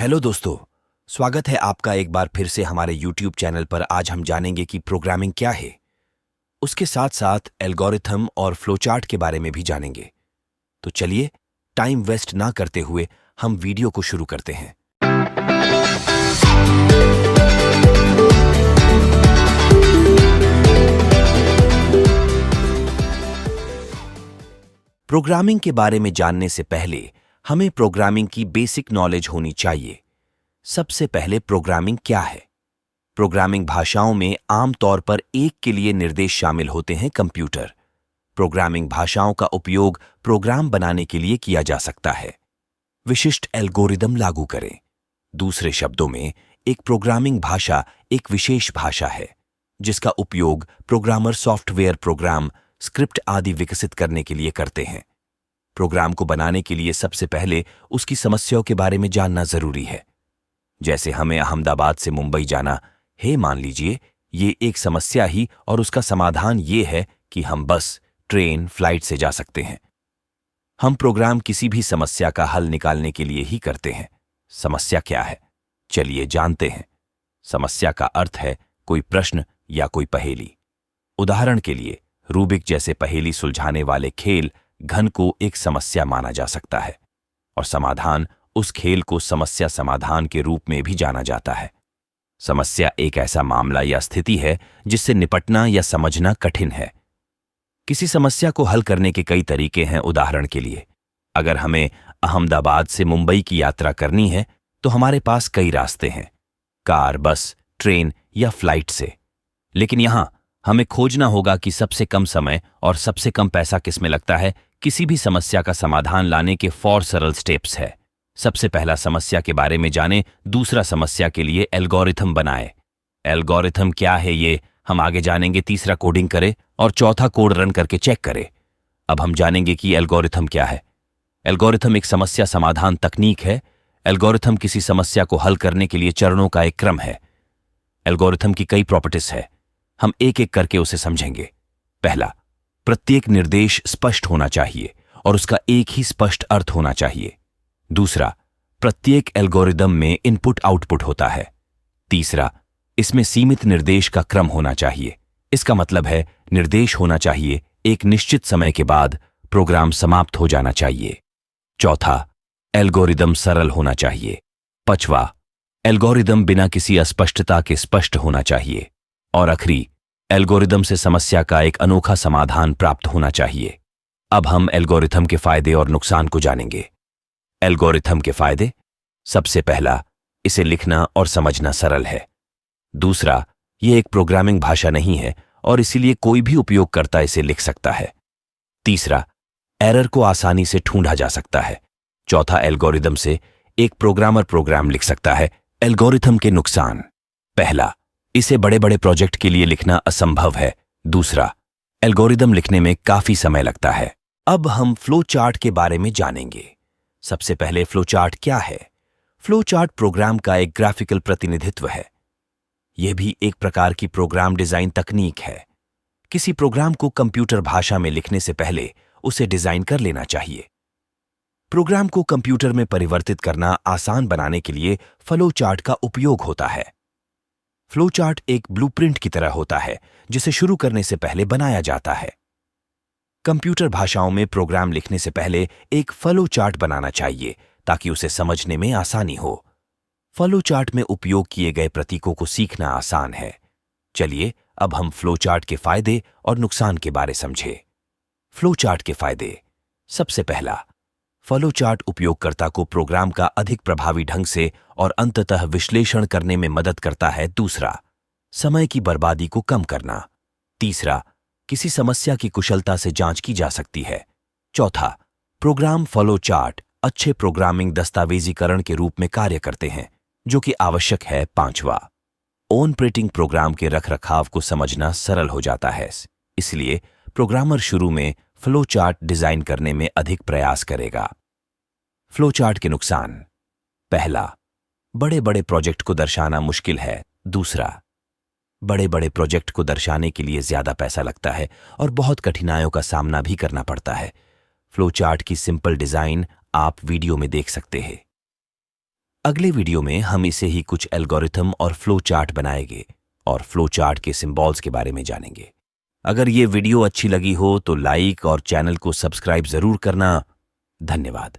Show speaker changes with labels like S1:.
S1: Hello दोस्तों, स्वागत है आपका एक बार फिर से हमारे यूट्यूब चैनल पर। आज हम जानेंगे कि प्रोग्रामिंग क्या है। उसके साथ साथ एल्गोरिथम और फ्लोचार्ट के बारे में भी जानेंगे। तो चलिए, टाइम वेस्ट ना करते हुए हम वीडियो को शुरू करते हैं। प्रोग्रामिंग के बारे में जानने से पहले हमें प्रोग्रामिंग की बेसिक नॉलेज होनी चाहिए। सबसे पहले प्रोग्रामिंग क्या है? प्रोग्रामिंग भाषाओं में आमतौर पर एक के लिए निर्देश शामिल होते हैं, कंप्यूटर। प्रोग्रामिंग भाषाओं का उपयोग प्रोग्राम बनाने के लिए किया जा सकता है। विशिष्ट एल्गोरिदम लागू करें। दूसरे शब्दों में, एक प्रोग्रामिंग भाषा एक विशेष भाषा है जिसका उपयोग प्रोग्रामर सॉफ्टवेयर प्रोग्राम, स्क्रिप्ट आदि विकसित करने के लिए करते हैं। प्रोग्राम को बनाने के लिए सबसे पहले उसकी समस्याओं के बारे में जानना जरूरी है। जैसे हमें अहमदाबाद से मुंबई जाना है, मान लीजिए ये एक समस्या ही, और उसका समाधान ये है कि हम बस, ट्रेन, फ्लाइट से जा सकते हैं। हम प्रोग्राम किसी भी समस्या का हल निकालने के लिए ही करते हैं। समस्या क्या है? चलिए जानते हैं। समस्या का अर्थ है कोई प्रश्न या कोई पहेली। उदाहरण के लिए, रूबिक जैसे पहेली सुलझाने वाले खेल घन को एक समस्या माना जा सकता है, और समाधान, उस खेल को समस्या समाधान के रूप में भी जाना जाता है। समस्या एक ऐसा मामला या स्थिति है जिससे निपटना या समझना कठिन है। किसी समस्या को हल करने के कई तरीके हैं। उदाहरण के लिए, अगर हमें अहमदाबाद से मुंबई की यात्रा करनी है तो हमारे पास कई रास्ते हैं, कार, बस, ट्रेन या फ्लाइट से। लेकिन यहां हमें खोजना होगा कि सबसे कम समय और सबसे कम पैसा किसमें लगता है। किसी भी समस्या का समाधान लाने के 4 सरल स्टेप्स है। सबसे पहला, समस्या के बारे में जानें। दूसरा, समस्या के लिए एल्गोरिथम बनाएं। एल्गोरिथम क्या है ये हम आगे जानेंगे। तीसरा, कोडिंग करें, और चौथा, कोड रन करके चेक करें। अब हम जानेंगे कि एल्गोरिथम क्या है। एल्गोरिथम एक समस्या समाधान तकनीक है। एल्गोरिथम किसी समस्या को हल करने के लिए चरणों का एक क्रम है। एल्गोरिथम की कई प्रॉपर्टीज है, हम एक एक करके उसे समझेंगे। पहला, प्रत्येक निर्देश स्पष्ट होना चाहिए और उसका एक ही स्पष्ट अर्थ होना चाहिए। दूसरा, प्रत्येक एल्गोरिदम में इनपुट आउटपुट होता है। तीसरा, इसमें सीमित निर्देश का क्रम होना चाहिए। इसका मतलब है निर्देश होना चाहिए, एक निश्चित समय के बाद प्रोग्राम समाप्त हो जाना चाहिए। चौथा, एल्गोरिदम सरल होना चाहिए। पांचवा, एल्गोरिदम बिना किसी अस्पष्टता के स्पष्ट होना चाहिए। और आखिरी, एल्गोरिदम से समस्या का एक अनोखा समाधान प्राप्त होना चाहिए। अब हम एल्गोरिथम के फायदे और नुकसान को जानेंगे। एल्गोरिथम के फायदे: सबसे पहला, इसे लिखना और समझना सरल है। दूसरा, यह एक प्रोग्रामिंग भाषा नहीं है और इसीलिए कोई भी उपयोगकर्ता इसे लिख सकता है। तीसरा, एरर को आसानी से ढूंढा जा सकता है। चौथा, एल्गोरिथम से एक प्रोग्रामर प्रोग्राम लिख सकता है। एल्गोरिथम के नुकसान: पहला, इसे बड़े बड़े प्रोजेक्ट के लिए लिखना असंभव है। दूसरा, एल्गोरिथम लिखने में काफी समय लगता है। अब हम फ्लो चार्ट के बारे में जानेंगे। सबसे पहले, फ्लो चार्ट क्या है? फ्लो चार्ट प्रोग्राम का एक ग्राफिकल प्रतिनिधित्व है। यह भी एक प्रकार की प्रोग्राम डिजाइन तकनीक है। किसी प्रोग्राम को कंप्यूटर भाषा में लिखने से पहले उसे डिजाइन कर लेना चाहिए। प्रोग्राम को कंप्यूटर में परिवर्तित करना आसान बनाने के लिए फ्लो चार्ट का उपयोग होता है। फ्लो चार्ट एक ब्लूप्रिंट की तरह होता है जिसे शुरू करने से पहले बनाया जाता है। कंप्यूटर भाषाओं में प्रोग्राम लिखने से पहले एक फ्लो चार्ट बनाना चाहिए ताकि उसे समझने में आसानी हो। फ्लो चार्ट में उपयोग किए गए प्रतीकों को सीखना आसान है। चलिए, अब हम फ्लो चार्ट के फायदे और नुकसान के बारे समझें। फ्लो चार्ट के फायदे: सबसे पहला, फ्लो चार्ट उपयोगकर्ता को प्रोग्राम का अधिक प्रभावी ढंग से और अंततः विश्लेषण करने में मदद करता है। दूसरा, समय की बर्बादी को कम करना। तीसरा, किसी समस्या की कुशलता से जांच की जा सकती है। चौथा, प्रोग्राम फ्लो चार्ट अच्छे प्रोग्रामिंग दस्तावेजीकरण के रूप में कार्य करते हैं, जो कि आवश्यक है। पांचवा, ऑपरेटिंग प्रोग्राम के रखरखाव को समझना सरल हो जाता है, इसलिए प्रोग्रामर शुरू में फ्लो चार्ट डिजाइन करने में अधिक प्रयास करेगा। फ्लो चार्ट के नुकसान: पहला, बड़े बड़े प्रोजेक्ट को दर्शाना मुश्किल है। दूसरा, बड़े बड़े प्रोजेक्ट को दर्शाने के लिए ज्यादा पैसा लगता है और बहुत कठिनाइयों का सामना भी करना पड़ता है। फ्लो चार्ट की सिंपल डिजाइन आप वीडियो में देख सकते हैं। अगले वीडियो में हम इसे ही कुछ एल्गोरिथम और फ्लो चार्ट बनाएंगे और फ्लो चार्ट के सिंबल्स के बारे में जानेंगे। अगर ये वीडियो अच्छी लगी हो तो लाइक और चैनल को सब्सक्राइब जरूर करना। धन्यवाद।